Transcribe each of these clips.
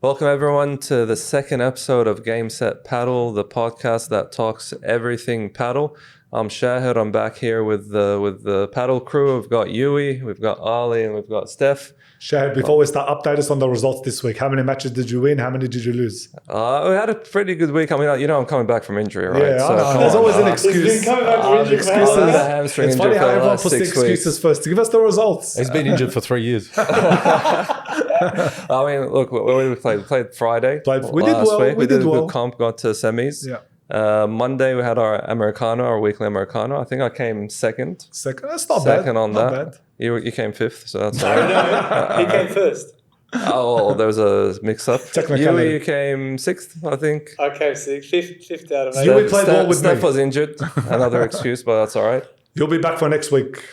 Welcome everyone to the second episode of Game Set Paddle, the podcast that talks everything paddle. I'm Shahid. I'm back here with the paddle crew. We've got Yui, we've got Ali, and we've got Steph. Shahid, before we start, update us on the results this week. How many matches did you win? How many did you lose? We had a pretty good week. I mean, I'm coming back from injury, right? Yeah, so, I know. There's always an excuse. He's been coming back from injury. It's funny how everyone puts the excuses first. Give us the results. He's been injured for 3 years. I mean, look, we played Friday. We did well. We did a good comp, got to semis. Yeah. Monday we had our Americano, our weekly Americano. I think I came second. That's not bad. Second on not that. Bad. You came fifth, so that's all right. No, he came first. Oh, there was a mix-up. Technically. You came sixth, I think. I came sixth, fifth out of eight. You played well with Steph me. was injured. Another excuse, but that's all right. You'll be back for next week.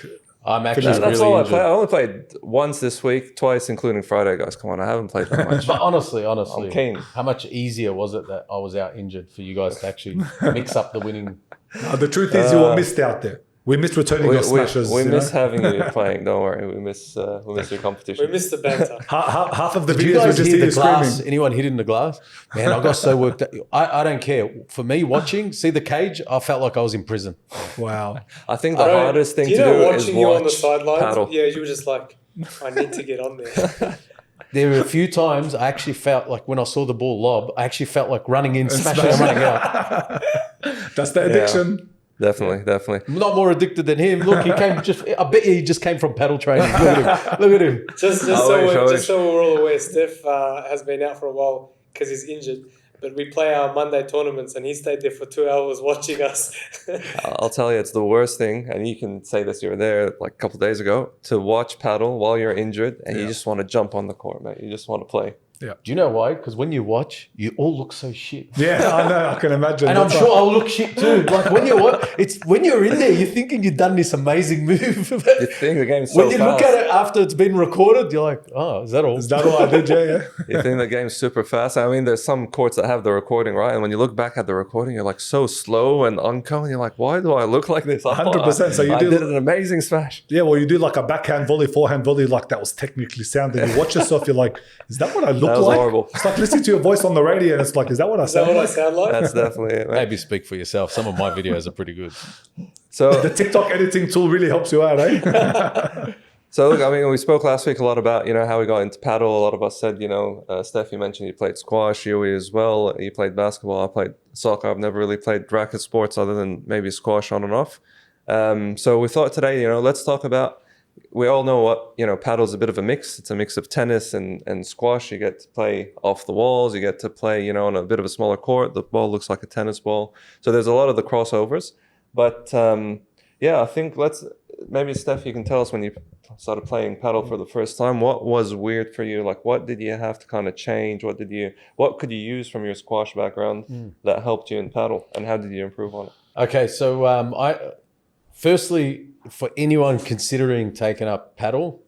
I'm actually That's really all I injured. played. I only played once this week, twice, including Friday, guys. Come on, I haven't played that much. But honestly, I'm keen. how much easier was it that I was out injured for you guys to actually mix up the winning? The truth is, you were missed out there. We missed returning your smashes. We miss having you playing. Don't worry, we miss your competition. We missed the banter. Half of the Did you videos were guys just hear you the glass? screaming. Anyone hitting the glass? Man, I got so worked up. I don't care. For me, watching, see the cage, I felt like I was in prison. Wow. I think the hardest thing to do is watching you on the watch sidelines? paddle. Yeah, you were just like, I need to get on there. There were a few times I actually felt like when I saw the ball lob, I actually felt like running in, smashing and running out. That's the addiction. Definitely. I'm not more addicted than him. Look, I bet he just came from paddle training. Look at him. Just so we're all aware, Steph has been out for a while because he's injured. But we play our Monday tournaments and he stayed there for 2 hours watching us. I'll tell you, it's the worst thing, and you can say this, you were there like a couple of days ago, to watch paddle while you're injured and you just want to jump on the court, mate. You just want to play. Do you know why? Because when you watch, you all look so shit. Yeah, I know. I can imagine. And I'm sure I'll look shit too. Like when you watch, it's when you're in there, you're thinking you've done this amazing move. You think the game's so when you fast. look at it after it's been recorded, you're like, oh, is that all? Is that all I did? Yeah. You think the game's super fast. I mean, there's some courts that have the recording, right? And when you look back at the recording, you're like so slow and uncommon. You're like, why do I look like this? 100%. So I did an amazing smash. Yeah, well, you do like a backhand volley, forehand volley, like that was technically sound. And you watch yourself, you're like, is that what I look That was like? horrible. It's like listening to your voice on the radio and it's like, is that what I Is that sound what I like? sound like? That's definitely it, mate. Maybe speak for yourself. Some of my videos are pretty good. So, The TikTok editing tool really helps you out, eh? So look, I mean, we spoke last week a lot about, how we got into paddle. A lot of us said, Steph, you mentioned you played squash, Yui as well. You played basketball. I played soccer. I've never really played racket sports other than maybe squash on and off. So we thought today, let's talk about, we all know what, paddle's a bit of a mix. It's a mix of tennis and squash. You get to play off the walls. You get to play, on a bit of a smaller court. The ball looks like a tennis ball. So there's a lot of the crossovers. But I think maybe Steph, you can tell us when you started playing paddle for the first time, what was weird for you? Like, what did you have to kind of change? What could you use from your squash background that helped you in paddle? And how did you improve on it? Okay, so firstly, for anyone considering taking up paddle,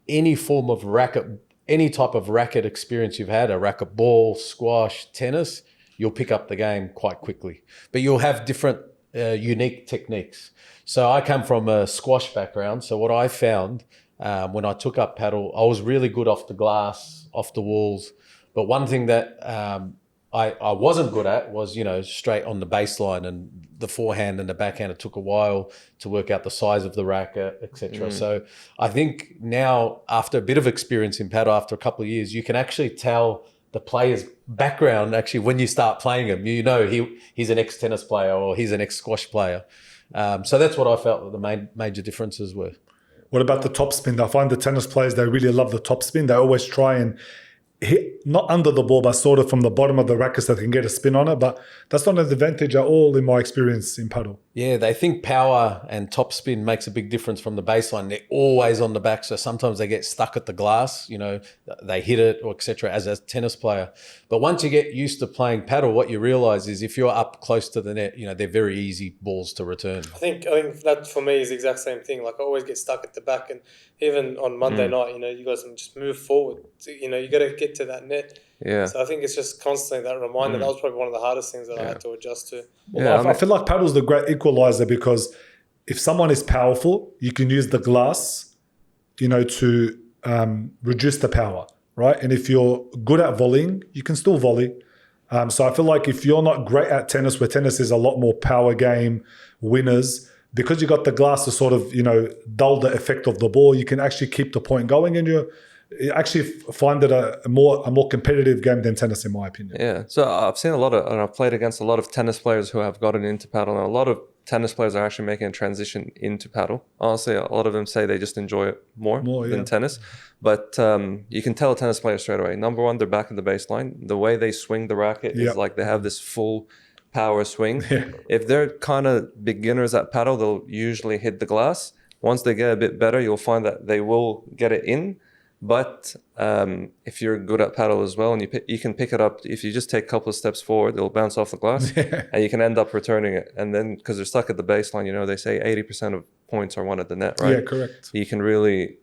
any form of racket, any type of racket experience you've had, a racket ball, squash, tennis, you'll pick up the game quite quickly. But you'll have different unique techniques. So I come from a squash background. So what I found when I took up paddle, I was really good off the glass, off the walls. But one thing that I wasn't good at was, straight on the baseline, and the forehand and the backhand. It took a while to work out the size of the racket, etc. So I think now, after a bit of experience in paddle, after a couple of years, you can actually tell the player's background actually when you start playing him. He's an ex-tennis player or he's an ex-squash player. So that's what I felt that the major differences were. What about the topspin? I find the tennis players, they really love the topspin. They always try and hit, not under the ball, but sort of from the bottom of the racket so they can get a spin on it. But that's not an advantage at all in my experience in paddle. Yeah, they think power and topspin makes a big difference from the baseline. They're always on the back, so sometimes they get stuck at the glass, they hit it or etc. as a tennis player. But once you get used to playing paddle, what you realize is if you're up close to the net, they're very easy balls to return. I think that for me is the exact same thing. Like I always get stuck at the back, and even on Monday night, you guys just move forward. You got to get to that net. Yeah. So I think it's just constantly that reminder. That was probably one of the hardest things that I had to adjust to. Well, I feel like paddle's the great equalizer because if someone is powerful, you can use the glass, to reduce the power. right? And if you're good at volleying, you can still volley. So I feel like if you're not great at tennis, where tennis is a lot more power game, winners, because you got the glass to sort of, dull the effect of the ball, you can actually keep the point going, and you actually find it a more competitive game than tennis, in my opinion. Yeah. So I've seen and I've played against a lot of tennis players who have gotten into paddle, and a lot of tennis players are actually making a transition into paddle. Honestly, a lot of them say they just enjoy it more than tennis. But you can tell a tennis player straight away. Number one, they're back at the baseline. The way they swing the racket is like they have this full power swing. If they're kind of beginners at paddle, they'll usually hit the glass. Once they get a bit better, you'll find that they will get it in. But if you're good at paddle as well, and you can pick it up, if you just take a couple of steps forward, it'll bounce off the glass, and you can end up returning it. And then, because they're stuck at the baseline, they say 80% of points are won at the net, right? Yeah, correct. You can really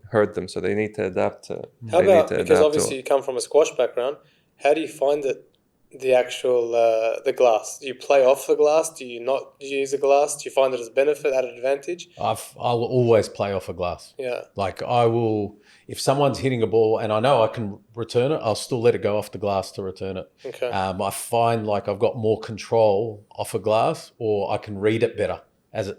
hurt them, so they need to adapt to. How about, because obviously you come from a squash background, how do you find it? The actual the glass. Do you play off the glass? Do you not use the glass? Do you find it as a benefit, at an advantage? I will always play off a glass. Yeah. Like I will, if someone's hitting a ball and I know I can return it, I'll still let it go off the glass to return it. Okay. I find like I've got more control off a glass, or I can read it better, as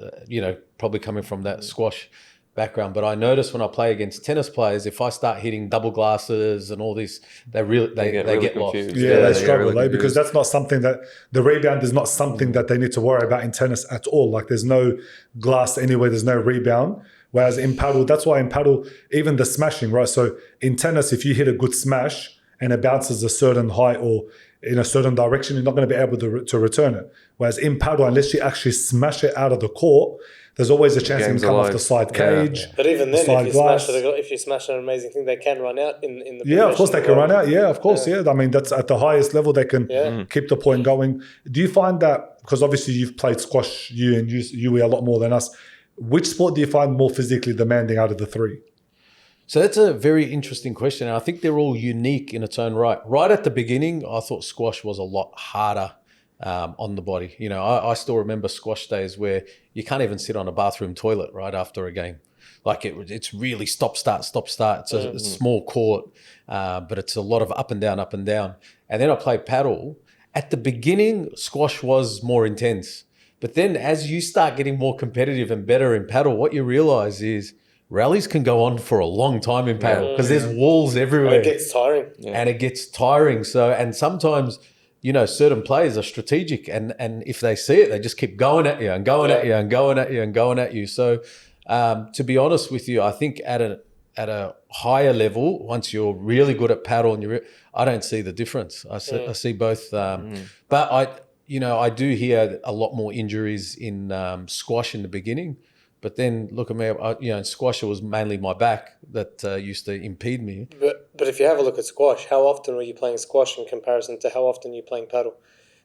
probably coming from that squash background. But I notice when I play against tennis players, if I start hitting double glasses and all this, they get lost. Yeah, they struggle, because that's not something that the rebound is not something that they need to worry about in tennis at all. Like there's no glass anywhere, there's no rebound. Whereas in paddle, that's why in paddle, even the smashing, right? So in tennis, if you hit a good smash and it bounces a certain height or in a certain direction, you're not going to be able to return it. Whereas in paddle, unless you actually smash it out of the court, there's always a chance it can come off the side cage. But even then, if you smash an amazing thing, they can run out in the Yeah, of course they can run out. Yeah, of course. Yeah. I mean, that's at the highest level, they can keep the point going. Do you find that, because obviously you've played squash, you a lot more than us, which sport do you find more physically demanding out of the three? So that's a very interesting question. And I think they're all unique in its own right. Right at the beginning, I thought squash was a lot harder on the body. I still remember squash days where you can't even sit on a bathroom toilet right after a game. Like it's really stop, start. It's a small court, but it's a lot of up and down. And then I played paddle. At the beginning, squash was more intense. But then as you start getting more competitive and better in paddle, what you realize is rallies can go on for a long time in paddle because there's walls everywhere. And it gets tiring. And it gets tiring. So, and sometimes, certain players are strategic, and if they see it, they just keep going at you and going at you and going at you and going at you. So, to be honest with you, I think at a higher level, once you're really good at paddle, I don't see the difference. I see both. But I do hear a lot more injuries in squash in the beginning. But then look at me, in squash, it was mainly my back that used to impede me. But if you have a look at squash, how often were you playing squash in comparison to how often you're playing paddle?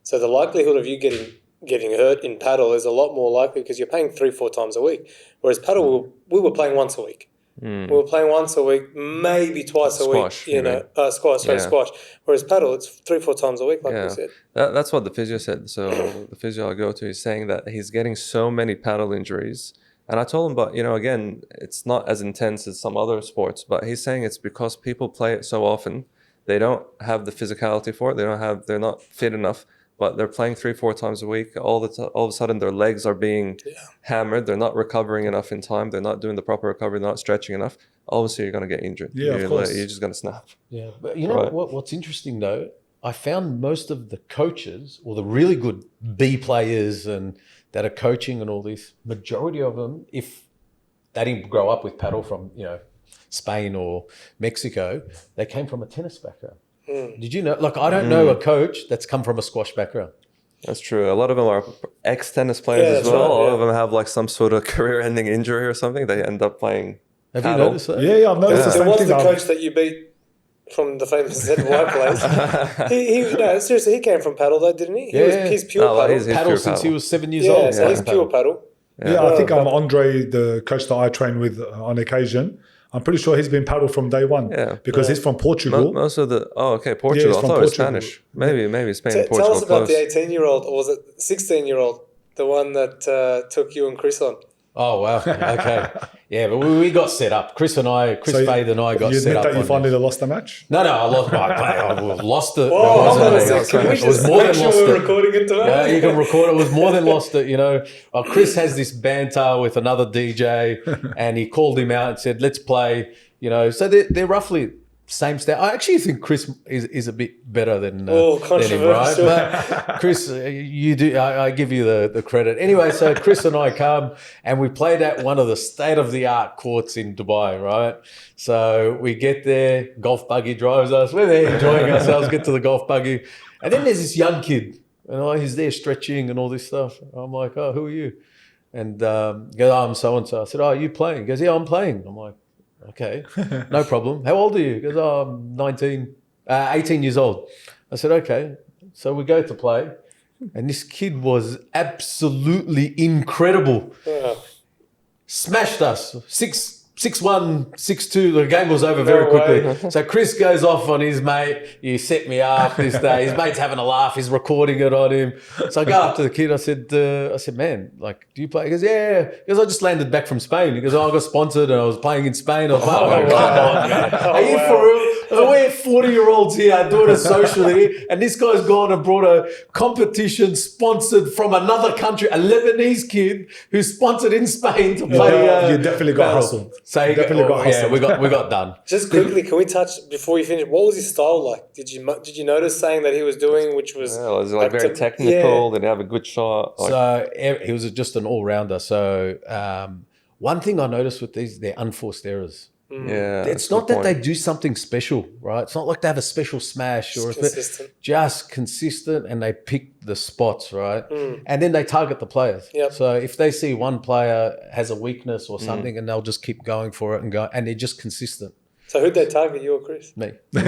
So the likelihood of you getting hurt in paddle is a lot more likely because you're playing 3-4 times a week. Whereas paddle, we were playing once a week. We were playing once a week, maybe twice a week. Squash. Whereas paddle, it's 3-4 times a week, like we said. That's what the physio said. So the physio I go to is saying that he's getting so many paddle injuries. And I told him, but again, it's not as intense as some other sports. But he's saying it's because people play it so often, they don't have the physicality for it. They're not fit enough. But they're playing 3-4 times a week. All of a sudden, their legs are being hammered. They're not recovering enough in time. They're not doing the proper recovery. They're not stretching enough. Obviously, you're going to get injured. Yeah, of course. You're just going to snap. Yeah, but what's interesting though, I found most of the coaches or the really good B players and that are coaching and all this, majority of them, if they didn't grow up with paddle from Spain or Mexico, they came from a tennis background. Did you know? Like, I don't know a coach that's come from a squash background. That's true. A lot of them are ex-tennis players as well. Right, a lot of them have like some sort of career-ending injury or something. They end up playing Have paddle. you noticed that? Yeah, I've noticed the same Who was thing. the coach that you beat from the famous Ed White place? Seriously, he came from paddle though, didn't he? He's pure paddle. He's Paddle pure since paddle. he was 7 years old. So he's pure paddle. Yeah, I think Andre, the coach that I train with on occasion, I'm pretty sure he's been paddle from day one. Yeah. Because he's from Portugal. Most of the Portugal. he's I from thought it was Portugal. Spanish. Maybe Spain and Portugal. Tell us about close. the 18-year-old, or was it 16-year-old, the one that took you and Chris on? Oh, wow. Okay. Yeah, but we got set up. Chris Faith and I got You set admit up. that you on finally this. lost the match? No, I lost my play. I lost it. Whoa, hold on a It sec. Can we was just more make than sure lost we're it. recording it tonight? Yeah, you can record it. It was more than lost it, you know. Chris has this banter with another DJ and he called him out and said, let's play, you know. So they're roughly same stat. I actually think Chris is a bit better than him, right? Controversial. But Chris, you do. I give you the credit. Anyway, so Chris and I come and we played at one of the state-of-the-art courts in Dubai, right? So we get there, golf buggy drives us. We're there enjoying ourselves, get to the golf buggy. And then there's this young kid, and he's there stretching and all this stuff. I'm like, oh, who are you? And he goes, oh, I'm so-and-so. I said, oh, are you playing? He goes, yeah, I'm playing. I'm like, okay, no problem. How old are you? He goes, oh, I'm 18 years old. I said, okay. So we go to play. And this kid was absolutely incredible. Yeah. Smashed us. 6-1, 6-2. The game was over very quickly. So Chris goes off on his mate. You set me up this day. His mate's having a laugh. He's recording it on him. So I go up to the kid. I said, man, like, do you play? He goes, yeah. He goes, I just landed back from Spain. He goes, oh, I got sponsored and I was playing in Spain. I was like, come on, man. Are you for real? We're 40-year-olds here doing it socially, and this guy's gone and brought a competition sponsored from another country, a Lebanese kid who's sponsored in Spain to play. You definitely got battle. hustled. So You definitely got yeah, hustled. we got done. Just quickly, can we touch before you finish? What was his style like? Did you notice something that he was doing, which was Yeah, it was like very technical. Did he have a good shot? Like, So he was just an all-rounder. So one thing I noticed with they're unforced errors. yeah, It's not that they do something special, right? It's not like they have a special smash or consistent. just consistent, and they pick the spots, right? And then they target the players. Yep. So if they see one player has a weakness or something, and they'll just keep going for it and they're just consistent. So who'd they target, you or Chris? Me. He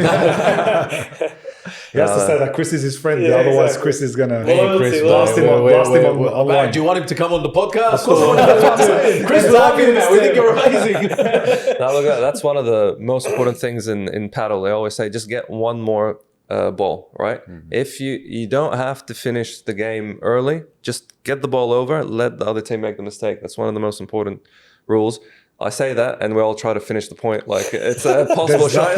has to say that Chris is his friend. Yeah, otherwise, exactly. Chris is going to Loyalty, blast him online. Do you want him to come on the podcast? Chris, love you, man. We think you're amazing. now look, that's one of the most important things in paddle. They always say just get one more ball, right? If you don't have to finish the game early, just get the ball over, let the other team make the mistake. That's one of the most important rules. I say that, and we all try to finish the point. Like it's a possible shot.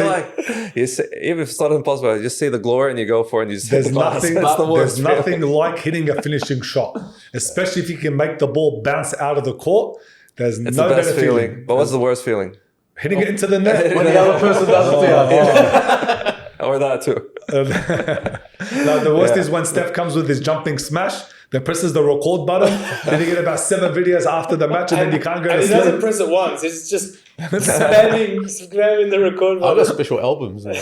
You see, even if it's not impossible, you just see the glory and you go for it. And you just hit the glass. There's nothing like hitting a finishing shot, especially if you can make the ball bounce out of the court. There's It's no the best better feeling. But what's the worst feeling? Hitting it into the net. When the other person does it to you. Or that too. No, the worst is when Steph comes with his jumping smash, then presses the record button, then you get about 7 videos after the match, and then you can't go to And he sleep. doesn't press it once. He's just spamming the record I've got button. special albums now.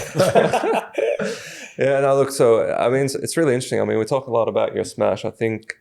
Yeah, no, look, so, I mean, it's really interesting. I mean, we talk a lot about your smash. I think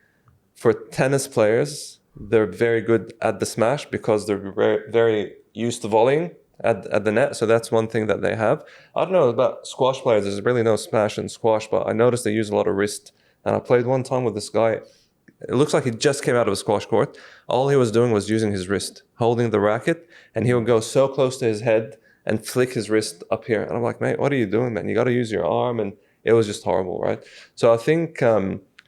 for tennis players, they're very good at the smash because they're very, very used to volleying at the net. So that's one thing that they have. I don't know about squash players. There's really no smash in squash, but I noticed they use a lot of wrist. And I played one time with this guy. It looks like he just came out of a squash court. All he was doing was using his wrist, holding the racket, and he would go so close to his head and flick his wrist up here. And I'm like, mate, what are you doing, man? You got to use your arm. And it was just horrible, right? So I think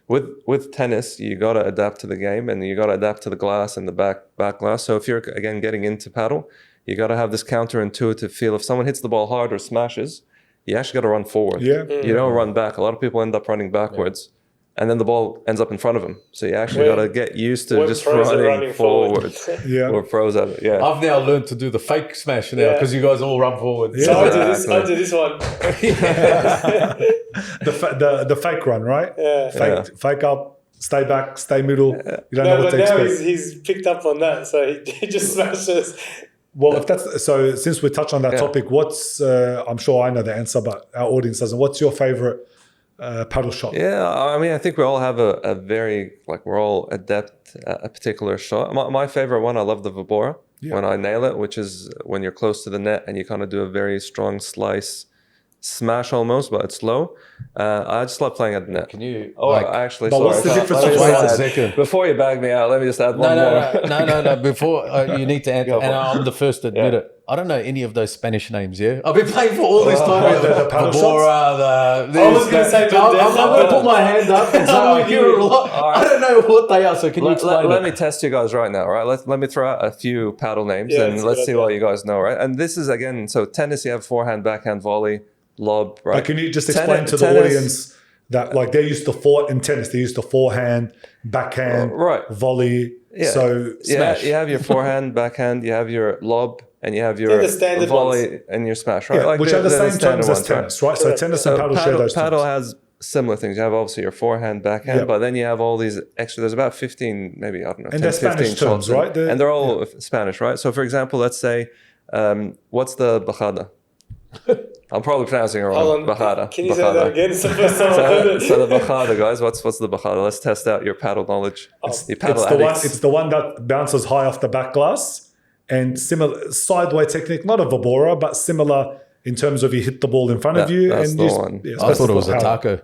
with tennis, you got to adapt to the game, and you got to adapt to the glass and the back glass. So if you're, again, getting into paddle, you got to have this counterintuitive feel. If someone hits the ball hard or smashes, you actually got to run forward. Yeah. You don't run back. A lot of people end up running backwards. Yeah. And then the ball ends up in front of him. So you actually got to get used to just running forward. Yeah. Or pros at it. Yeah. I've now learned to do the fake smash now because you guys all run forward. Yeah. So I do this one. The fake run, right? Yeah. Fake up, stay back, stay middle. You don't know No, what but to now expect. he's picked up on that, so he just smashes. Well, if that's so, since we touched on that topic, what's I'm sure I know the answer, but our audience doesn't. What's your favorite paddle shot? Yeah, I mean, I think we all have a very, like, we're all adept at a particular shot. My favorite one, I love the Vibora when I nail it, which is when you're close to the net and you kind of do a very strong slice, smash almost, but it's low. I just love playing at the net. Can you? Actually, but sorry. what's the difference Let me between- just Wait a add- second. Before you bag me out, let me just add one more. No. Before you need to answer, and I'm the first to admit it. I don't know any of those Spanish names. Yeah, I've been playing for all this time. the paddle I was going to say, I'm going to put my hand up and say I hear it a lot. I don't know what they are. So can you explain? Let me test you guys right now, right? Let me throw out a few paddle names and let's see what you guys know, right? And this is again, so tennis, you have forehand, backhand, volley, lob, right? But can you just explain to the audience that like they used to in tennis, they used to forehand, backhand, volley. Yeah. So smash. You have your forehand, backhand, you have your lob, and you have your the standard volley ones. and your smash, right? Yeah, like which are the same terms as ones, tennis, right? So tennis and paddle share those paddle terms. has similar things. You have obviously your forehand, backhand, but then you have all these extra. There's about 15, maybe I don't know, And 10, they're 15 Spanish terms, shots, right? And they're all Spanish, right? So for example, let's say, what's the bajada? I'm probably pronouncing it wrong. Bajada. Can you say that again? It's the first time I've heard it. So the bajada, guys. What's the bajada? Let's test out your paddle knowledge. The paddle addicts. It's the one that bounces high off the back glass and similar sideway technique, not a vibora, but similar in terms of you hit the ball in front of you. That's and the you, one. I thought it was a taco.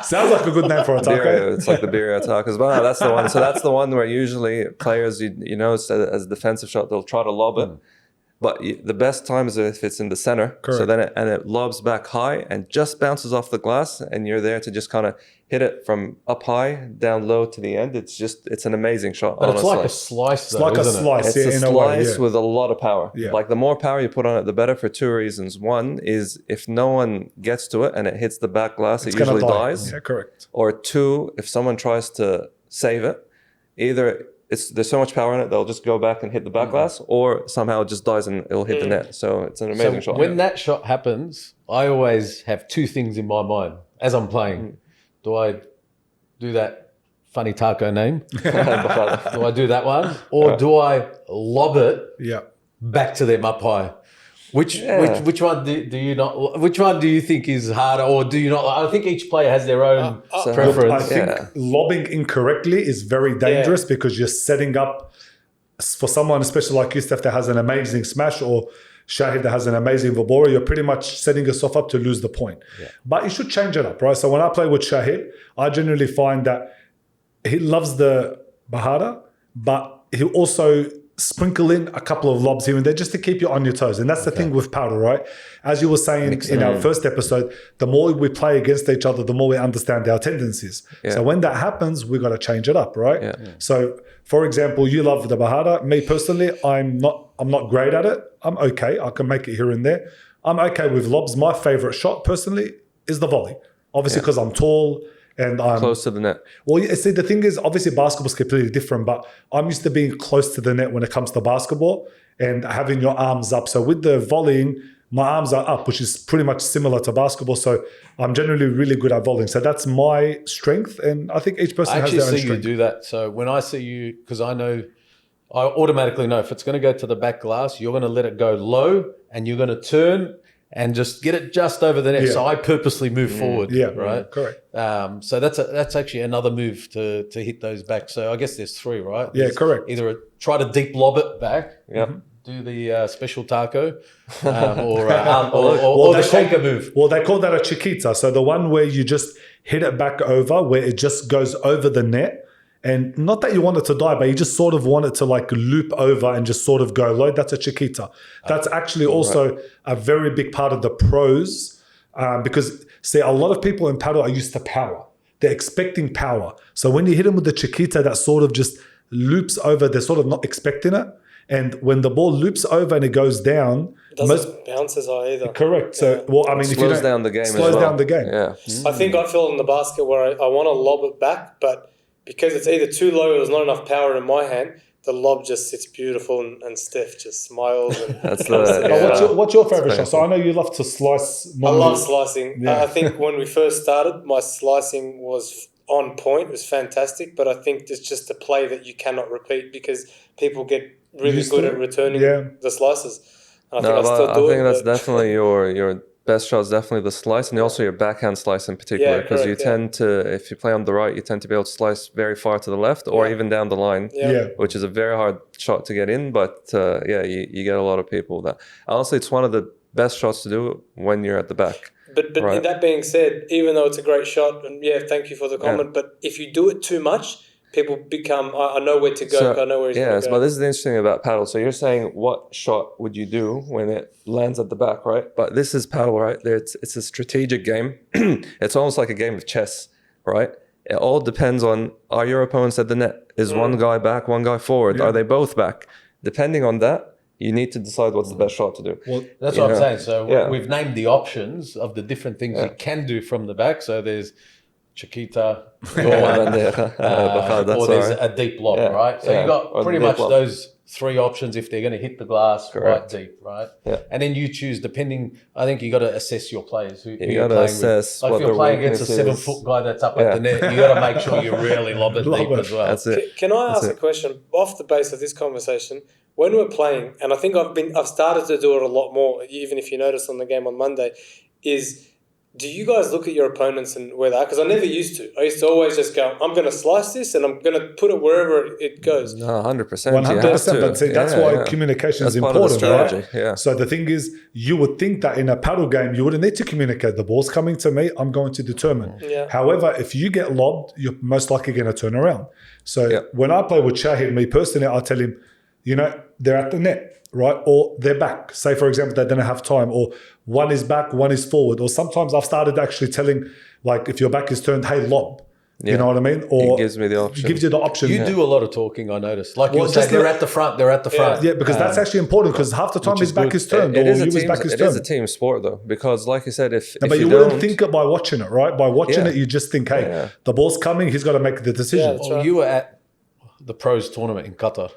Sounds like a good name for a taco. It's like the birria tacos, but no, that's the one. So that's the one where usually players, you know, as a defensive shot, they'll try to lob it. But the best time is if it's in the center. Correct. So then it lobs back high and just bounces off the glass, and you're there to just kind of hit it from up high, down low to the end. It's an amazing shot. But honestly. it's like a slice, though, It's like a isn't slice, It's a in a way. slice with a lot of power. Yeah. Like the more power you put on it, the better for two reasons. One is if no one gets to it and it hits the back glass, it gonna usually die. dies. Yeah, correct. Or two, if someone tries to save it, either there's so much power in it they'll just go back and hit the back glass, or somehow it just dies and it'll hit the net. So it's an amazing shot. When that shot happens, I always have two things in my mind as I'm playing. Do I do that funny taco name? Do I do that one? Or do I lob it Yeah. back to them up high? Which one do you not? Which one do you think is harder, or do you not? I think each player has their own preference. I think lobbing incorrectly is very dangerous because you're setting up for someone, especially like you, Steph, that has an amazing smash, or Shahid that has an amazing vibora. You're pretty much setting yourself up to lose the point. Yeah. But you should change it up, right? So when I play with Shahid, I generally find that he loves the bahada, but he also sprinkle in a couple of lobs here and there just to keep you on your toes. And that's the thing with paddle, right? As you were saying in our first episode, the more we play against each other, the more we understand our tendencies. Yeah. So when that happens, we got to change it up, right? Yeah. So for example, you love the bahada. Me personally, I'm not great at it. I'm okay. I can make it here and there. I'm okay with lobs. My favorite shot personally is the volley. Obviously because I'm tall and I'm close to the net. Well, see, the thing is, obviously basketball's completely different, but I'm used to being close to the net when it comes to basketball and having your arms up. So with the volleying, my arms are up, which is pretty much similar to basketball. So I'm generally really good at volleying. So that's my strength. And I think each person has their own strength. I actually see you do that. So when I see you, because I automatically know if it's going to go to the back glass, you're going to let it go low and you're going to turn and just get it just over the net. Yeah. So I purposely move forward. Yeah, right. Correct. So that's actually another move to hit those back. So I guess there's three, right? Yeah, correct. Either try to deep lob it back. Yeah. Do the special taco, or the shaker move. Well, they call that a chiquita. So the one where you just hit it back over, where it just goes over the net. And not that you want it to die, but you just sort of want it to like loop over and just sort of go low. That's a chiquita. That's actually also a very big part of the pros because, see, a lot of people in paddle are used to power. They're expecting power. So when you hit them with the chiquita, that sort of just loops over, they're sort of not expecting it. And when the ball loops over and it goes down, it doesn't bounce as high either. Correct. So, well, I mean, if you slows down the game. Slows down the game. Yeah. I think I feel in the basket where I want to lob it back, but because it's either too low or there's not enough power in my hand, the lob just sits beautiful and Steph just smiles. And what's your favorite shot? So I know you love to slice. I love slicing. Yeah. I think when we first started, my slicing was on point. It was fantastic, but I think it's just a play that you cannot repeat because people get really good at returning the slices. And I think that's definitely your best shot is definitely the slice, and also your backhand slice in particular, because you tend to, if you play on the right, you tend to be able to slice very far to the left or even down the line, which is a very hard shot to get in. But you get a lot of people that. Honestly, it's one of the best shots to do when you're at the back. But that being said, even though it's a great shot, and thank you for the comment, but if you do it too much, people become, I know where to go, I know where he's going to go. But this is the interesting thing about paddle. So you're saying what shot would you do when it lands at the back, right? But this is paddle, right? It's a strategic game. It's almost like a game of chess, right? It all depends on, are your opponents at the net? Is one guy back, one guy forward? Yeah. Are they both back? Depending on that, you need to decide what's the best shot to do. Well, That's what I'm saying. So Yeah. we've named the options of the different things you can do from the back. So there's Chiquita, or there's a deep lob, right? So you got Or pretty the deep much lob. those three options if they're going to hit the glass Correct. right deep, right? Yeah. And then you choose depending. I think you got to assess your players. Who You you're gotta playing assess with. Like what if you're their playing against a weakness is. 7-foot guy that's up at the net, you got to make sure you really lob it deep it. as well. That's it. Can I That's ask it. a question off the base of this conversation? When we're playing, and I think I've started to do it a lot more, even if you noticed on the game on Monday, is do you guys look at your opponents and where they are? Because I never used to. I used to always just go, I'm going to slice this and I'm going to put it wherever it goes. No, 100%. 100%. But see, that's why communication is That's part of the important, strategy, right? yeah. So the thing is, you would think that in a paddle game, you wouldn't need to communicate. The ball's coming to me, I'm going to determine. Yeah. However, if you get lobbed, you're most likely going to turn around. So when I play with Shahid, me personally, I'll tell him, they're at the net, right? Or they're back. Say, for example, they don't have time, or one is back, one is forward. Or sometimes I've started actually telling, like, if your back is turned, hey, lob. You know what I mean? Or It gives me the option. Gives you the option. You do a lot of talking, I noticed. Like Well, you'll say, just they're let- at the front, they're at the front. Yeah, because that's actually important because half the time Which his is back good. is turned It or is a his team. back is It is a turned. team sport though, because like you said, if But you wouldn't think it by watching it, right? By watching it, you just think, hey, the ball's coming, he's got to make the decision. Yeah, that's Well, right. you were at the pros tournament in Qatar.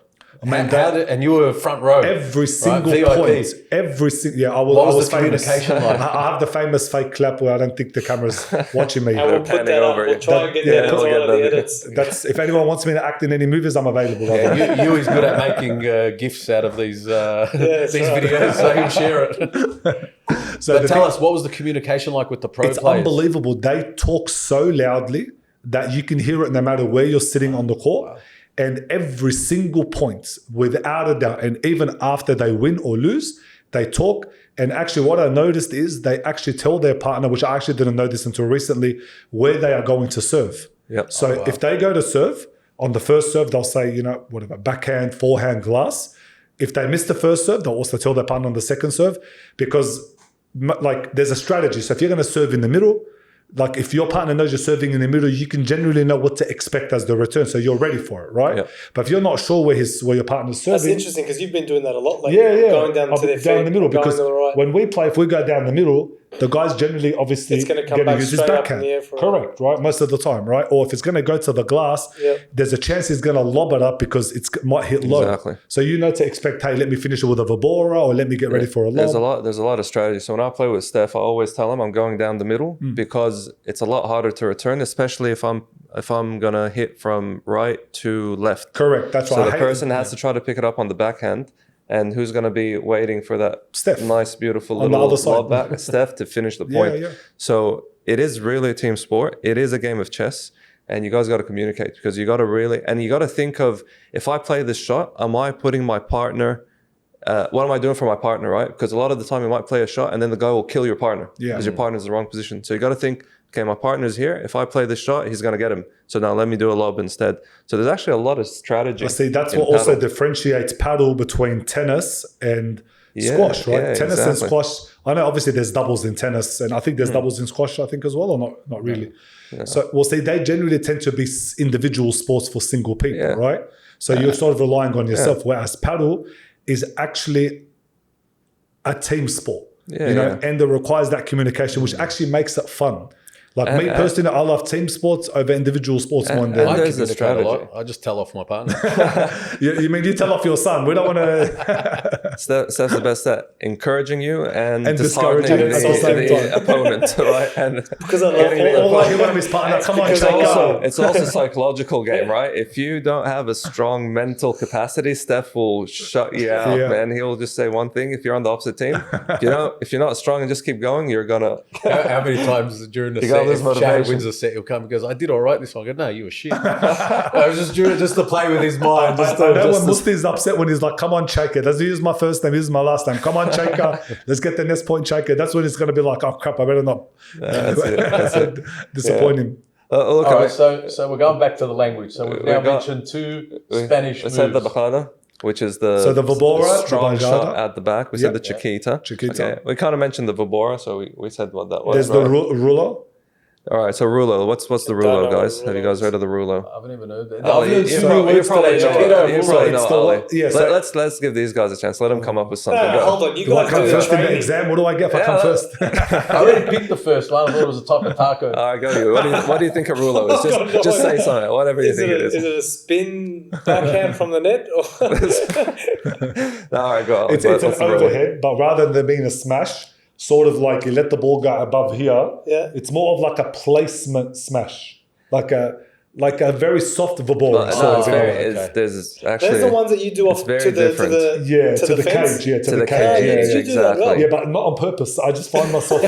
Man, And you were front row. Every single VIP. point, I What was was the famous. communication like? I have the famous fake clap where I don't think the camera's watching me. And we'll put panning that up. over We'll you. try and get Yeah, that into we'll one get of the that. edits. That's if anyone wants me to act in any movies, I'm available. Yeah, you is good at making gifs out of these that's these right. videos, so you share it. So But the tell thing- us, what was the communication like with the pro it's players? unbelievable. They talk so loudly that you can hear it no matter where you're sitting on the court. Wow. And every single point, without a doubt, and even after they win or lose, they talk. And actually, what I noticed is they actually tell their partner, which I actually didn't know this until recently, where they are going to serve. Yep. So if they go to serve, on the first serve, they'll say, whatever, backhand, forehand, glass. If they miss the first serve, they'll also tell their partner on the second serve because there's a strategy. So if you're going to serve in the middle, like if your partner knows you're serving in the middle, you can generally know what to expect as the return. So you're ready for it, right? Yep. But if you're not sure where your partner's serving. That's interesting because you've been doing that a lot lately. Yeah. Going down I'll to be their down feet, the middle going because to the right. when we play, if we go down the middle, the guy's generally obviously It's gonna come going to back use his straight up in backhand. the air for it. Correct, right? Most of the time, right? Or if it's going to go to the glass, there's a chance he's going to lob it up because it might hit low. Exactly. So you know to expect, hey, let me finish it with a Vibora or let me get ready for a lob. There's a lot of strategy. So when I play with Steph, I always tell him I'm going down the middle because it's a lot harder to return, especially if I'm gonna hit from right to left. Correct. That's So why the person has to try to pick it up on the backhand. And who's going to be waiting for that Steph. nice, beautiful On the little other side. lob back? Steph to finish the point. Yeah. So it is really a team sport. It is a game of chess. And you guys got to communicate because you got to think of, if I play this shot, am I putting my partner, what am I doing for my partner, right? Because a lot of the time you might play a shot and then the guy will kill your partner because your partner's in the wrong position. So you got to think, okay, my partner's here. If I play this shot, he's going to get him. So now let me do a lob instead. So there's actually a lot of strategy. I see. That's in what also paddle. differentiates paddle between tennis and squash, right? Yeah, Tennis exactly. and squash. I know obviously there's doubles in tennis, and I think there's doubles in squash, I think as well, or not really. Yeah. So we'll see. They generally tend to be individual sports for single people, Yeah. right? So you're sort of relying on yourself, whereas paddle is actually a team sport, and it requires that communication, which actually makes it fun. Like me personally, I love team sports over individual sports more than and there's a communicate strategy. lot. I just tell off my partner. you mean you tell off your son? We don't want to. Steph's the best at encouraging you and discouraging disheartening at the same the time. opponent, right? And Because I love getting the All I hear one of his partner, come on, Because check also- out. It's also a psychological game, right? If you don't have a strong mental capacity, Steph will shut you out, Yeah. man. He'll just say one thing. If you're on the opposite team, if you're not strong and just keep going, you're gonna. How many times during the You set, gotta lose if Shane motivation. wins a set, he'll come and goes, I did all right this one. I go, no, you were shit. I was just to play with his mind. I know when Musti's upset when he's like, come on, Shaker. Doesn't use my first name, this is my last name. Come on, Shaker. Let's get the next point, Shaker. That's when it's going to be like, oh, crap, I better not That's it. disappoint him. Look, All right, so we're going back to the language. So we've now mentioned two Spanish we said the moves. bajada, which is the So the vibora, the strong shot bajada. at the back. We said the chiquita. Chiquita. We kind of mentioned the vibora, so we said what that was. There's the ruler. All right, so rulo. What's the don't rulo, know guys? what Have you rulo guys heard of the rulo? I haven't even heard that. Oh, I've learned you two probably- new words probably today. know Chiquita it. and You rulo. probably It's know the Ali. one- yeah, so- Let's give these guys a chance. Let them come up with something. No, Go. hold on. You Do I guys come do the first in the training. exam? What do I get if I come first? I already picked the first one. I thought it was a type of taco. All right, go you. What do you think a rulo is? Just say something. Whatever you Is think it, it is is. it a spin backhand from the net? Or All right, go. It's What's an the rulo? overhead, but rather than being a smash, sort of like you let the ball go above here. Yeah. It's more of like a placement smash, like a very soft vibora. But sort no, of it's in a very. way. There's actually. there's the ones that you do off very to the different. to the fence. cage, yeah, to To the the cage, cage, yeah, you yeah. do that well. Yeah, but not on purpose. I just find myself,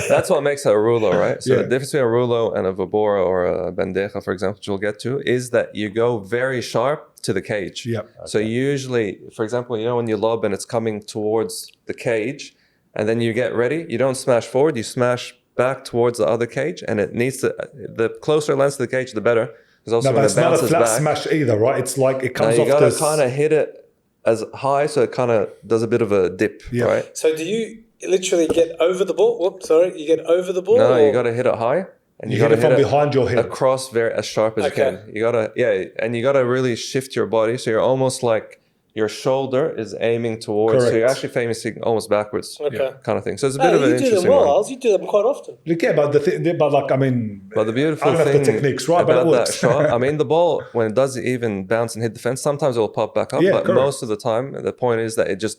That's what makes it a rulo, right? So Yeah. the difference between a rulo and a vibora or a bandeja, for example, which we'll get to, is that you go very sharp to the cage. Yep. So usually, for example, when you lob and it's coming towards the cage, and then you get ready, you don't smash forward, you smash back towards the other cage, and it needs to. The closer it lands to the cage, the better. Because also no, but when it's it not a bounces flat back, smash either, right? It's like it now comes you off gotta this. kind of hit it as high, so it kind of does a bit of a dip, Yeah. right? So do you literally get over the ball? Whoops, sorry. You get over the ball? No, you or- got to hit it high, and You got hit to it from behind your head. across as sharp as Okay. you can. You gotta, and you gotta really shift your body, so you're almost like your shoulder is aiming towards. So Correct. you're actually facing almost backwards, Okay. kind of thing. So it's a No, bit of an you do them interesting well, one. Als. You do them quite often. Yeah, but like I mean, But the I beautiful don't know thing if the technique's right, but about it that works. shot, I mean, the ball when it does even bounce and hit the fence, sometimes it will pop back up. Yeah, but correct. most of the time, the point is that it just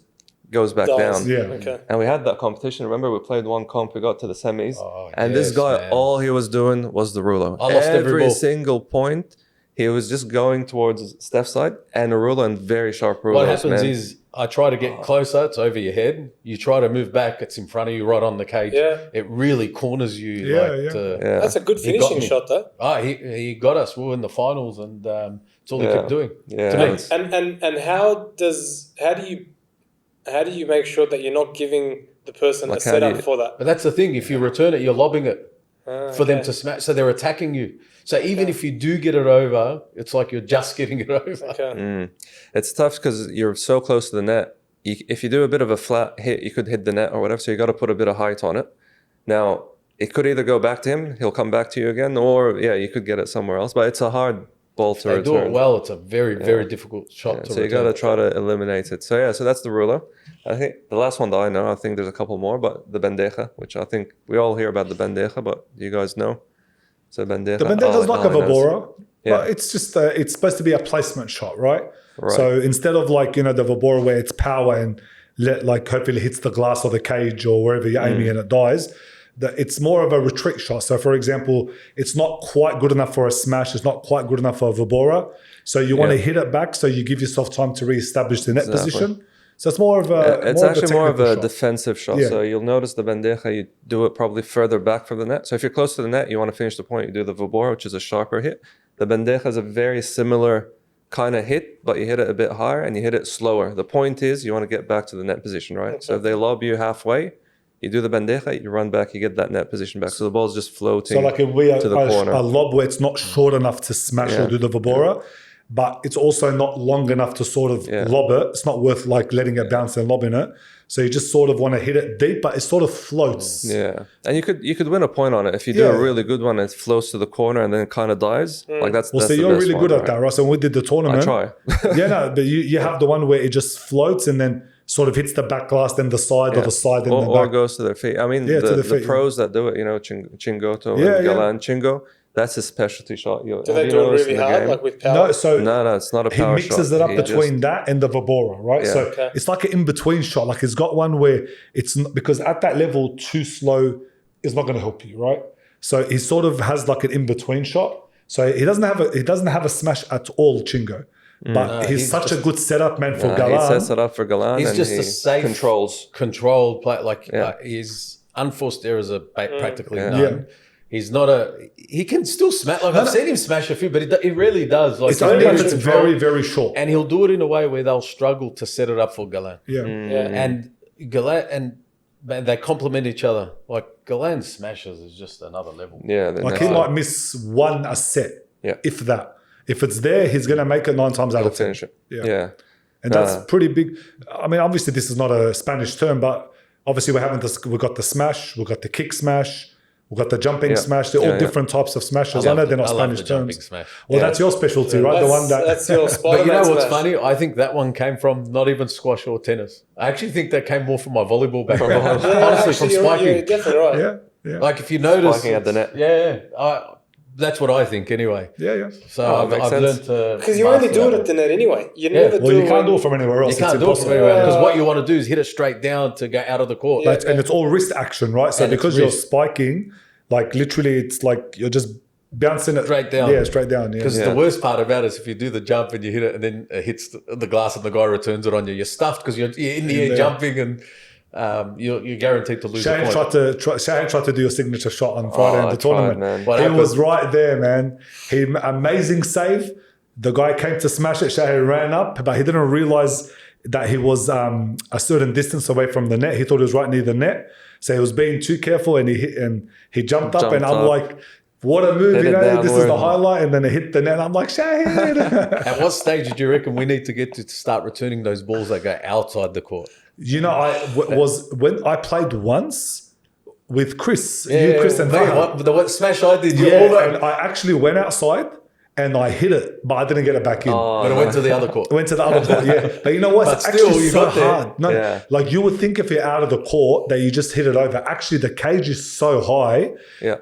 goes back Dials. down. Yeah. Okay. And we had that competition. Remember, we played one comp. We got to the semis, Oh, and this yes, guy, man. all he was doing was the rulo. I lost every ball. single point, he was just going towards Steph's side and a rulo and very sharp rulos. What happens man. is I try to get closer. It's over your head. You try to move back. It's in front of you, right on the cage. Yeah. It really corners you. Yeah, like yeah. to- yeah. That's a good He got finishing me. shot, though. He got us. We were in the finals, and it's all he Yeah. kept doing. Yeah. To me. It's- And how do you make sure that you're not giving the person Like a how do setup you- for that? But that's the thing. If you return it, you're lobbing it for them okay. to smash. So they're attacking you. So even if you do get it over, it's like you're just getting it over. Okay. It's tough because you're so close to the net. If you do a bit of a flat hit, you could hit the net or whatever. So you got to put a bit of height on it. Now, it could either go back to him, he'll come back to you again, or you could get it somewhere else. But it's a hard ball to They return. do it well. It's a very, very difficult shot to So you return. got to try to eliminate it. So so that's the ruler. I think the last one that I know, I think there's a couple more, but the bandeja, which I think we all hear about the bandeja, but you guys know. So bandeja. The bandeja's like a Ali knows. vibora, Yeah. but it's just it's supposed to be a placement shot, right? Right. So instead of like the vibora where it's power and hopefully hits the glass or the cage or wherever you're aiming and it dies, it's more of a retreat shot. So for example, it's not quite good enough for a smash. It's not quite good enough for a vibora. So you want to hit it back so you give yourself time to reestablish the net position. So it's more of a It's actually more of a technical shot. defensive shot. Yeah. So you'll notice the bandeja, you do it probably further back from the net. So if you're close to the net, you want to finish the point, you do the vibora, which is a sharper hit. The bandeja is a very similar kind of hit, but you hit it a bit higher and you hit it slower. The point is you want to get back to the net position, right? So if they lob you halfway, you do the bandeja, you run back, you get that net position back. So the ball's just floating So like if we to the corner. a lob where it's not short enough to smash or do the vibora, but it's also not long enough to sort of lob it. It's not worth like letting it bounce and lobbing it. So you just sort of want to hit it deep, but it sort of floats. Yeah, and you could win a point on it if you do a really good one and it floats to the corner and then it kind of dies. Like that's Well, that's so the you're best really one, good at right? that, right? So when we did the tournament, I try. yeah, no, but you have the one where it just floats and then sort of hits the back glass, then the side, or the side, then the or back. goes to their feet. I mean, Yeah, to the the feet, pros that do it, Chingoto Yeah, and yeah. Galan Chingo, that's his specialty shot. Do they do it really hard, like with power? No, so No, it's not a he power mixes shot. it up He between that and the vibora, right? Yeah. So Okay. it's like an in-between shot. Like he's got one where it's not, because at that level, too slow is not going to help you, right? So he sort of has like an in-between shot. So he doesn't have a smash at all, Chingo. But he's such a good setup man for He Galan. sets it up for Galan He's and just he a safe controlled play. Like his unforced errors are practically none. Yeah. He's not he can still smash. Like I've seen him smash a few, but he rarely does. Like It's only he's if it's controlled, very, very short. and he'll do it in a way where they'll struggle to set it up for Galan. Yeah. Yeah. And Galan and man, they complement each other. Like Galen's smashes is just another level. Yeah, Like he might miss one a set, if that. If it's there, he's going to make it 9 times out of 10. finish it. Yeah. And that's pretty big. I mean, obviously this is not a Spanish term, but obviously we're having this. We've got the smash, we've got the kick smash, we've got the jumping smash. They're all different types of smashes. I know they're not Spanish terms. Smash. Well, that's your specialty, right? The one That's your Spider-Man But you know what's smash. funny? I think that one came from not even squash or tennis. I actually think that came more from my volleyball background. Honestly, from Actually, spiking. you're definitely right. yeah. Like if you notice, Spiking at the net. that's what I think anyway. Yeah. So makes I've sense. learned to Because you only do it at the net anyway. You never Well, do you can't it. do it from anywhere else. You can't It's do it from impossible. anywhere because what you want to do is hit it straight down to go out of the court. Yeah. And it's all wrist action, right? So And it's because you're wrist. spiking, like literally, it's like you're just bouncing it Straight down. Yeah, straight down. Yeah. Because the worst part about it is if you do the jump and you hit it and then it hits the glass and the guy returns it on you, you're stuffed because you're in the air jumping and you're guaranteed to lose Shane a point. Shane tried to do a signature shot on Friday in I the tried, tournament. man. What He happened? was right there, man. Amazing save. The guy came to smash it. Shane ran up, but he didn't realize that he was a certain distance away from the net. He thought he was right near the net, so he was being too careful, and he jumped up, and I'm up. like, what a move! Hit You it know, this is the downward. highlight, and then it hit the net. I'm like, Shane. At what stage do you reckon we need to get to start returning those balls that go outside the court? You know, when I played once with Chris, Chris and Fahad. What smash I did, you Yeah, all and I actually went outside and I hit it, but I didn't get it back in. but it went to the other court. I went to the other court, yeah. But you know what? But It's still, actually you so got there. hard. No, Yeah. like you would think if you're out of the court that you just hit it over. Actually, the cage is so high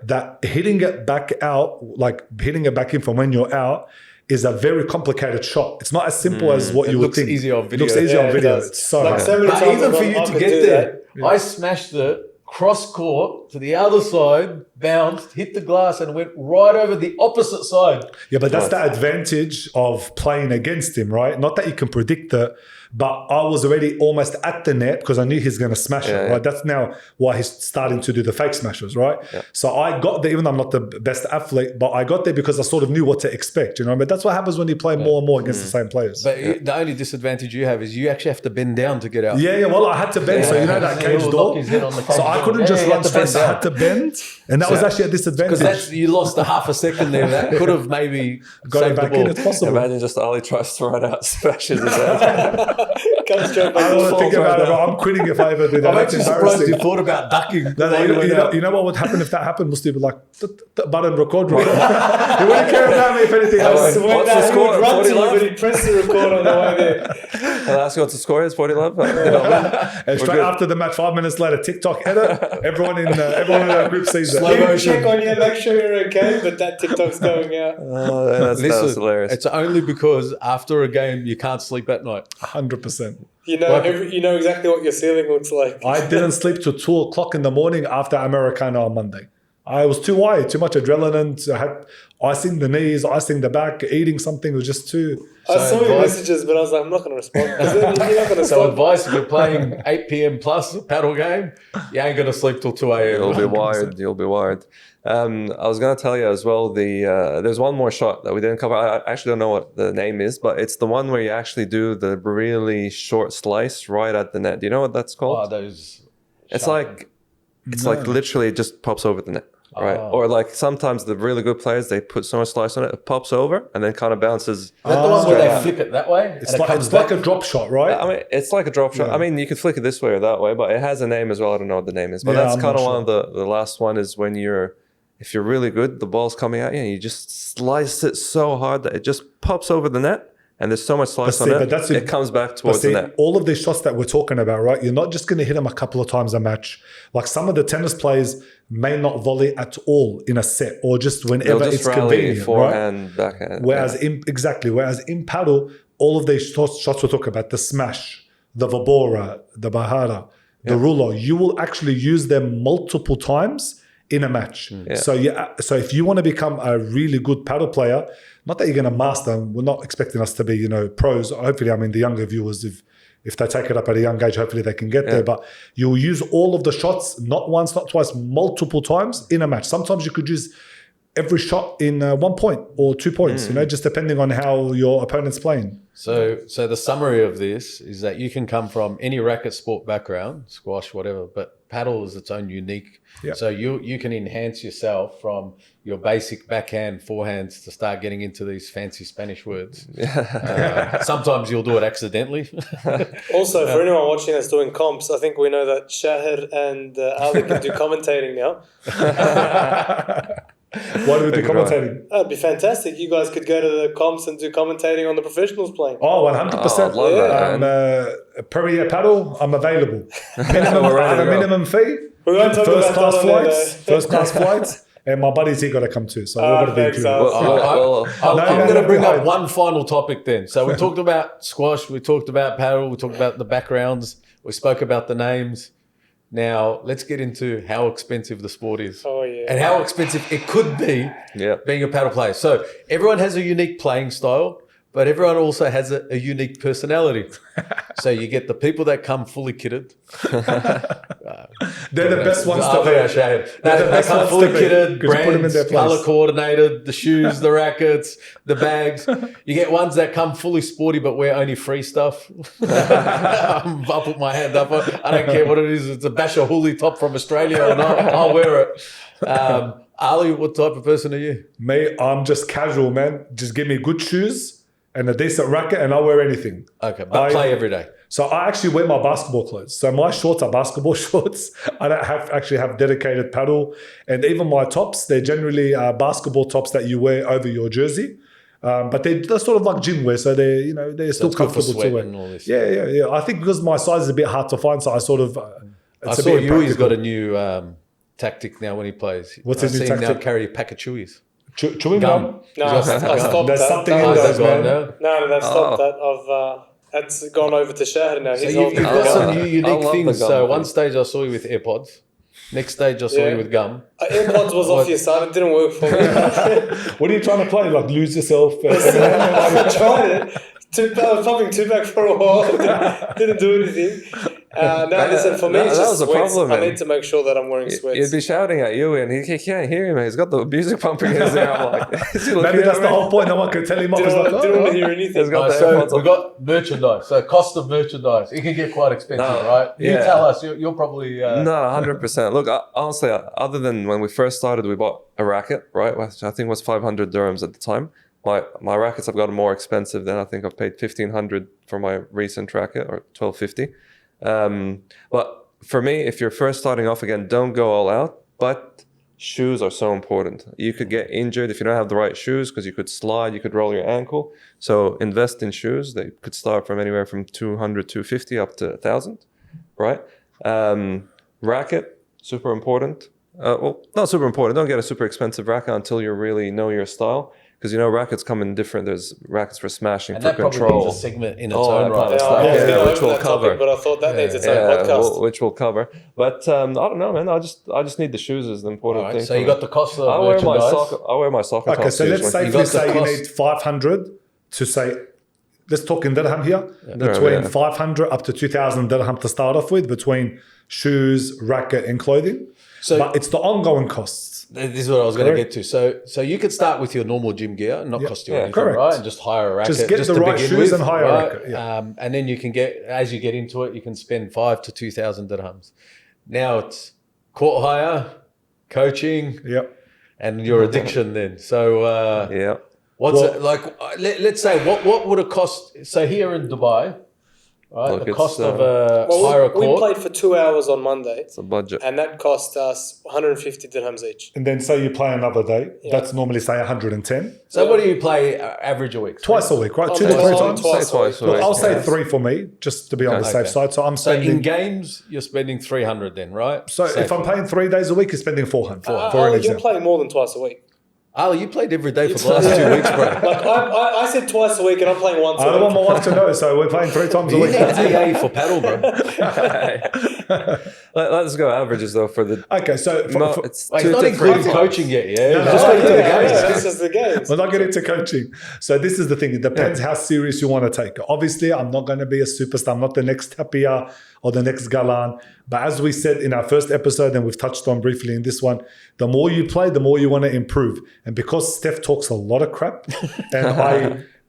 that hitting it back out, like hitting it back in from when you're out, is a very complicated shot. It's not as simple as what you would looks think. easier on It video. looks easier Yeah, on it video. does. It's so Like hard. so many But times even I for you I to could get do there, that. I smashed it cross court to the other side, bounced, hit the glass, and went right over the opposite side. Yeah, but that's the advantage of playing against him, right? Not that you can predict it, but I was already almost at the net because I knew he's going to smash it, right? That's now why he's starting to do the fake smashes, right? So I got there, even though I'm not the best athlete, but I got there because I sort of knew what to expect, you know? But that's what happens when you play more and more against the same players. But the only disadvantage you have is you actually have to bend down to get out. Yeah, well, I had to bend, so you know that He cage will door? knock his head on the cage So I door. couldn't Yeah, just you run have to straight, bend so I down. had to bend, and that was actually a disadvantage. Because you lost a half a second there. That could have maybe Got saved it back the ball. in, it's possible. Imagine just Ali tries to run out, smashes his head. Comes straight I back. don't want to think falls about right it, but I'm quitting if I ever do that. I'm That's actually surprised embarrassing. you thought about ducking. You know what would happen if that happened? Musti would be like, button record. He wouldn't care about me if anything I happens. swear What's that the he score? would run 40 to you, love? but he'd press the record on the way there. I'll ask you what the score is, 40 love. And straight after the match, 5 minutes later, TikTok edit. Everyone in our group sees Slow that. You motion. check on you, make sure you're okay, but that TikTok's going out. That was Listen, hilarious. it's only because after a game you can't sleep at night. 100%. You know, you know exactly what your ceiling looks like. I didn't sleep till 2 o'clock in the morning after Americano on Monday. I was too wired, too much adrenaline. I had icing the knees, icing the back, eating something was just too. I saw your advice- messages, but I was like, I'm not going to respond. 'Cause then you're not going to So stop. advice, if you're playing 8 p.m. plus a paddle game, you ain't going to sleep till 2 a.m. You'll be wired. You'll be wired. I was going to tell you as well, there's one more shot that we didn't cover. I actually don't know what the name is, but it's the one where you actually do the really short slice right at the net. Do you know what that's called? Oh, those It's sharp- like literally it just pops over the net, right? Oh. Or like sometimes the really good players, they put so much slice on it, it pops over and then kind of bounces. Is that the one where straight they out. flip it that way? It's and like, it comes it's like back? a drop shot, right? I mean, it's like a drop shot. Yeah. I mean, you could flick it this way or that way, but it has a name as well. I don't know what the name is, but Yeah, that's I'm kind not of one of the last one is when if you're really good, the ball's coming at you and you just slice it so hard that it just pops over the net and there's so much slice see, on but it, that's it comes back But towards see, the net. all of these shots that we're talking about, right? You're not just going to hit them a couple of times a match. Like some of the tennis players may not volley at all in a set, or just They'll whenever just it's rally convenient, right? forehand, backhand. Whereas whereas in paddle, all of these shots we're talking about, the smash, the vabora, the bahara, the ruler, you will actually use them multiple times in a match. Yeah. So if you want to become a really good paddle player, not that you're going to master, we're not expecting us to be, pros. Hopefully, I mean, the younger viewers, if they take it up at a young age, hopefully they can get there. But you'll use all of the shots, not once, not twice, multiple times in a match. Sometimes you could use every shot in 1 point or 2 points, just depending on how your opponent's playing. So the summary of this is that you can come from any racket sport background, squash, whatever, but paddle is its own unique. Yeah. So you can enhance yourself from your basic backhand, forehands to start getting into these fancy Spanish words. Sometimes you'll do it accidentally. Also, for anyone watching that's doing comps, I think we know that Shahir and Ali can do commentating now. Why do we do commentating? That'd be fantastic. You guys could go to the comps and do commentating on the professionals playing. Oh, 100%. love that, man. Premier Paddle, I'm available. Minimum, We're I ready have to a go. minimum fee. We won't talk First about class that on there, flights. though. First class flights. And my buddies here got to come too. So we're going to be thanks, included. Al. I'm going to bring up behind. one final topic then. So we talked about squash, we talked about paddle, we talked about the backgrounds, we spoke about the names. Now let's get into how expensive the sport is. Oh, yeah. And how expensive it could be being a paddle player. So everyone has a unique playing style, but everyone also has a unique personality. So you get the people that come fully kitted. They're the best ones to Oh, be. yeah, Shahid. They're the They best come ones fully to be, kitted, 'cause you put them in their brands, place. color coordinated, the shoes, the rackets, the bags. You get ones that come fully sporty but wear only free stuff. I'll put my hand up. I don't care what it is. It's a Basher Hooley top from Australia or not. I'll wear it. Ali, what type of person are you? Me, I'm just casual, man. Just give me good shoes and a decent racket and I'll wear anything. Okay, but play every day. So I actually wear my basketball clothes. So my shorts are basketball shorts. I don't have dedicated paddle. And even my tops, they're generally basketball tops that you wear over your jersey. But they're sort of like gym wear, so they're still it's good for comfortable to sweat wear. and all this. Yeah. I think because my size is a bit hard to find, so I sort of I saw Yui's got a new tactic now when he plays. What's his new I've seen him now tactic? carry a pack of chewies. chewing Gum. gum. No, I stopped There's that. something That in was- those, man. No, they've stopped that. That's gone over to Shahid now. So He's you've got some new I unique love the things. gum So thing. one stage I saw you with AirPods. Next stage I saw Yeah. you with gum. AirPods was off your side. It didn't work for me. What are you trying to play? Like lose yourself? I tried it. I was pumping two back for a while. Didn't do anything. No, listen, for me, it's that just was a sweats. problem, I man. need to make sure that I'm wearing sweats. He'd be shouting at you, and he can't hear him. He's got the music pumping in his ear. I'm like, is he looking Maybe at that's me? the whole point. No one can tell him off. He's like, Didn't want to oh. hear anything. He's got the So AirPods we've on. got merchandise. So cost of merchandise. It can get quite expensive, No, right? You yeah. tell us. You're probably... No, 100%. Look, honestly, other than when we first started, we bought a racket, right? Which I think was 500 dirhams at the time. My rackets have gotten more expensive than I think I've paid 1,500 for my recent racket, or 1,250. But for me, if you're first starting off again, don't go all out. But shoes are so important. You could get injured if you don't have the right shoes because you could slide, you could roll your ankle. So invest in shoes. They could start from anywhere from 200, 250 up to 1,000, right? Racket, super important. Well, not super important. Don't get a super expensive racket until you really know your style. Because, rackets come in different. There's rackets for smashing, And for that probably control. needs a segment in its Oh, own that right. kind of Yeah, stuff. I was Yeah, going which over we'll that topic, cover. but I thought that needs its own Yeah, podcast. which we'll cover. But I don't know, man. I just need the shoes is the important All right, thing. so for you me. got the cost of I wear my merchandise. soccer Okay, tops so let's usually. safely got the say you cost. need 500 to say, let's talk in dirham here, Dirham, between yeah. 500 up to 2,000 dirham to start off with, between shoes, racket, and clothing. So- but it's the ongoing costs. This is what I was going to Correct. get to. So you could start with your normal gym gear and not cost you Yeah, anything, correct. right? And just hire a racket. Just get the to right begin shoes with, and hire a right? racket, yeah. And then you can get, as you get into it, you can spend 5,000 to 2,000 dirhams. Now it's court hire, coaching, Yep. and your addiction then. So Yeah. what's Well- it like? Let's say what would it cost? So here in Dubai, right? Look, the it's, cost of a Well, hire a we court. played for 2 hours on Monday, It's a budget. and that cost us 150 dirhams each. And then say you play another day, that's normally say 110. So what do you play average a week? Twice a week, right? Oh, 2 to no, 3 no, times. twice. Say twice a Look, week. I'll say Yeah. 3 for me, just to be on the safe Okay. side. So I'm So spending. in games, you're spending 300 then, right? So if I'm playing 3 days a week, you're spending 400 for an You're example. playing more than twice a week. Ali, you played every day for the last 2 weeks, bro. Like I said twice a week, and I'm playing once I a don't want week. my wife to know, so we're playing 3 times a You week. need AA for paddle, bro. Let's go averages though for the. Okay, so No, for, it's Wait, two it's not to including three coaching yet, yeah? No, Just no, wait till the Yeah, games. this is the games. we're not getting into coaching. So this is the thing. It depends how serious you want to take it. Obviously, I'm not going to be a superstar. I'm not the next Tapia or the next Galan. But as we said in our first episode, and we've touched on briefly in this one, the more you play, the more you want to improve. And because Steph talks a lot of crap,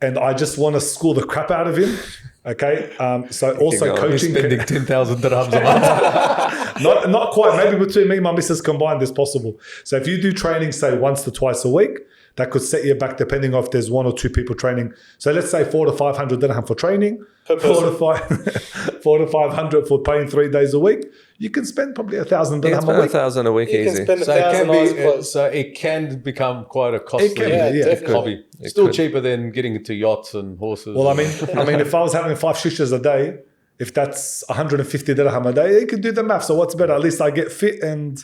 and I just want to school the crap out of him. Okay, so also going. coaching. Spending 10,000 dirhams a month. Not quite. Maybe between me and my missus combined, it's possible. So if you do training, say once to twice a week, that could set you back depending on if there's 1 or 2 people training. So let's say 400 to 500 dirham for training, 4 to 500 for paying 3 days a week. You can spend probably 1,000 You can dirham spend a week. 1,000 a week You can easy. spend So it can 1,000 be. clothes. So it can become quite a costly It can be, yeah, it could. hobby. It Still could. cheaper than getting into yachts and horses. Well, I mean, if I was having 5 shishas a day, if that's 150 dirham a day, you can do the math. So what's better? At least I get fit and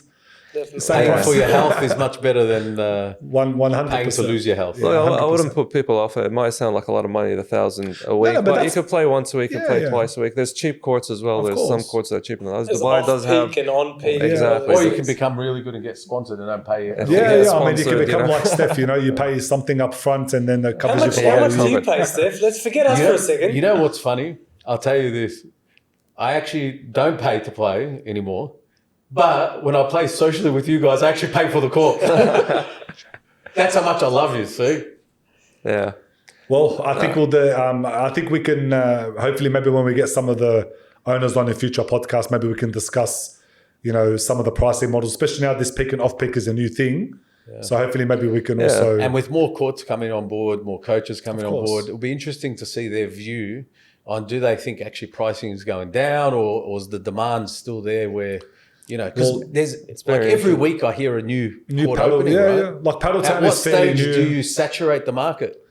Definitely. same paying price. for your health is much better than 100%. paying to lose your health. Yeah. Look, I 100%. wouldn't put people off it. It might sound like a lot of money, 1,000 a week, but but you that's- could play once a week and Yeah, play yeah. twice a week. There's cheap courts as well. Of There's some course. courts that are cheaper than others. There's Dubai off does peak have. and on peak. Exactly. Or you can become really good and get sponsored and don't pay you. Yeah. Yeah, get I mean, you can sponsored, become you know. like Steph, you pay something up front and then it How covers you much, for how the much whole do you year. pay, Steph? Let's forget us for a second. You know what's funny? I'll tell you this. I actually don't pay to play anymore. But when I play socially with you guys, I actually pay for the court. That's how much I love you, see? Yeah. Well, I think I think we can hopefully maybe when we get some of the owners on a future podcast, maybe we can discuss, some of the pricing models, especially now this pick and off pick is a new thing. Yeah. So hopefully maybe we can also. And with more courts coming on board, more coaches coming on course. board, it'll be interesting to see their view on do they think actually pricing is going down or is the demand still there where, because Well, there's very like every interesting. week I hear a new court paddle, opening, yeah, right? yeah. Like paddle At town what is fairly stage new. do you saturate the market?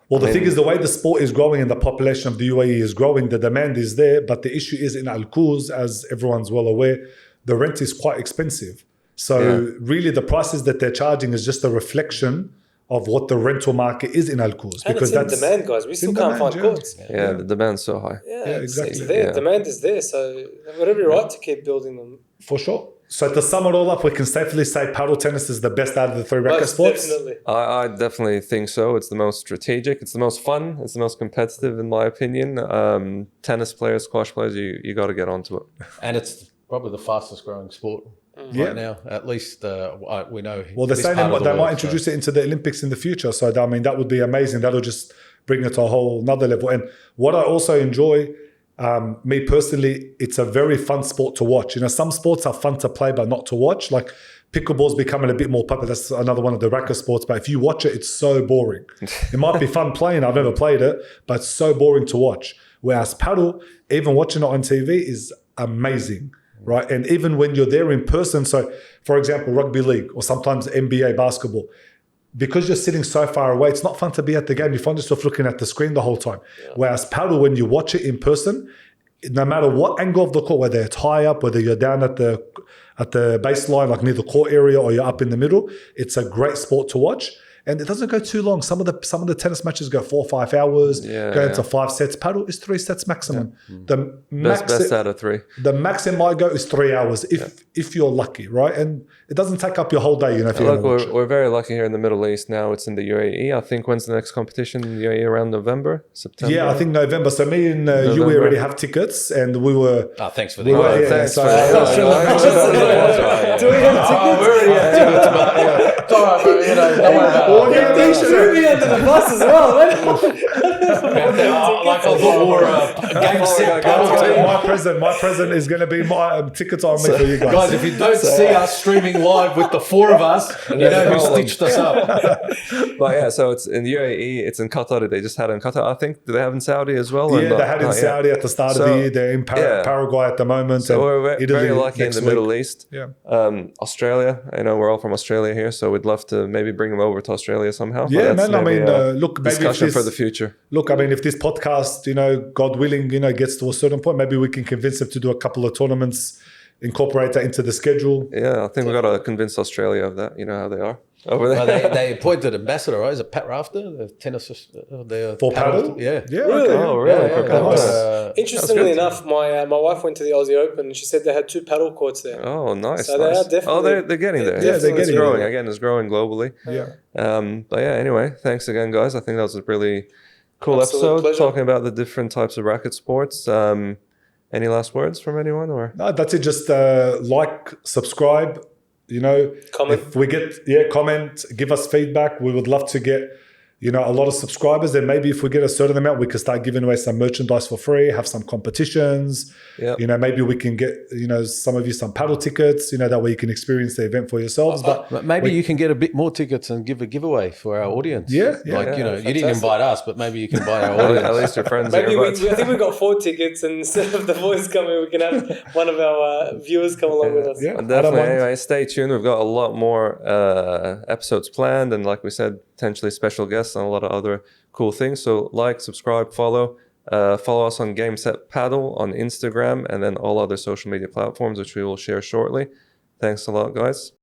Well, the thing is, the way the sport is growing and the population of the UAE is growing, the demand is there. But the issue is in Al Quoz, as everyone's well aware, the rent is quite expensive. So really, the prices that they're charging is just a reflection of what the rental market is in Al Quoz. And it's in demand, guys. We still can't find courts. Yeah, the demand's so high. Yeah, exactly. It's there. Yeah. Demand is there. So they've got every right to keep building them. For sure. So to sum it all up, we can safely say paddle tennis is the best out of the 3 racket Most sports. definitely. I definitely think so. It's the most strategic. It's the most fun. It's the most competitive, in my opinion. Tennis players, squash players, you got to get onto it. And it's probably the fastest growing sport right now. At least we know. Well, they're this saying part of the they might world, introduce it into the Olympics in the future. So, I mean, that would be amazing. That'll just bring it to a whole nother level. And what I also enjoy, me personally, it's a very fun sport to watch. Some sports are fun to play, but not to watch. Like pickleball's becoming a bit more popular. That's another one of the racket sports. But if you watch it, it's so boring. It might be fun playing. I've never played it, but it's so boring to watch. Whereas paddle, even watching it on TV is amazing. Right. And even when you're there in person, so for example, rugby league or sometimes NBA basketball, because you're sitting so far away, it's not fun to be at the game. You find yourself looking at the screen the whole time. Yeah. Whereas paddle, when you watch it in person, no matter what angle of the court, whether it's high up, whether you're down at the baseline, like near the court area, or you're up in the middle, it's a great sport to watch. And it doesn't go too long. Some of the tennis matches go 4 or 5 hours, go into 5 sets. Paddle is 3 sets maximum. The best out of 3. The max it might go is 3 hours if you're lucky, right? And it doesn't take up your whole day, if you're we're very lucky here in the Middle East now. It's in the UAE. I think when's the next competition in the UAE? Around November, September? Yeah, I think November. So me and you already have tickets, and we were. Oh, thanks for the thanks Do we have tickets? We're already at tickets, but don't worry about it. They threw me under the bus as well, man. Like I thought we were a game set paddle team. My present is going to be my tickets on me for you guys. Guys, if you don't see us streaming live with the 4 of us, you know who stitched us up. But yeah, so it's in the UAE, it's in Qatar. They just had it in Qatar. I think, do they have in Saudi as well? Yeah, they had in Saudi at the start of the year. They're in Paraguay at the moment. So we're Italy very lucky in the Middle East. Yeah. Australia, we're all from Australia here, so we'd love to maybe bring them over to Australia somehow. Yeah, man. I mean, look, maybe discussion for the future. Look, I mean, if this podcast, God willing, gets to a certain point, maybe we can convince them to do a couple of tournaments, incorporate that into the schedule. Yeah, I think we've got to convince Australia of that. You know how they are over there. Well, they appointed ambassador, right? Is it Pat Rafter, the tennis? For paddle? Yeah. Yeah. Really? Okay. Oh, really? Yeah, Okay. Nice. Interestingly enough, my wife went to the Aussie Open and she said they had 2 paddle courts there. Oh, nice. So they nice. are definitely- they're getting there. Yeah, they're it's getting growing. there. Again, it's growing globally. Yeah. But yeah, anyway, thanks again, guys. I think that was a really cool Absolute episode pleasure. talking about the different types of racket sports. Any last words from anyone, or? No, that's it. Just like, subscribe, Comment. If we get, comment, give us feedback. We would love to get you know, a lot of subscribers, then maybe if we get a certain amount, we can start giving away some merchandise for free, have some competitions. Yep. You know, maybe we can get, you know, some of you some paddle tickets, you know, that way you can experience the event for yourselves. But maybe you can get a bit more tickets and give a giveaway for our audience. Yeah, yeah. Like, you know, you didn't Fantastic. invite us, but maybe you can buy our audience. At least your friends Maybe here. we, But I think we've got 4 tickets, and instead of the boys coming, we can have one of our viewers come along with us. Yeah. I don't definitely. mind. Anyway, stay tuned. We've got a lot more episodes planned, and like we said, potentially special guests and a lot of other cool things. So like, subscribe, follow. Follow us on Game Set Paddle on Instagram, and then all other social media platforms, which we will share shortly. Thanks a lot, guys.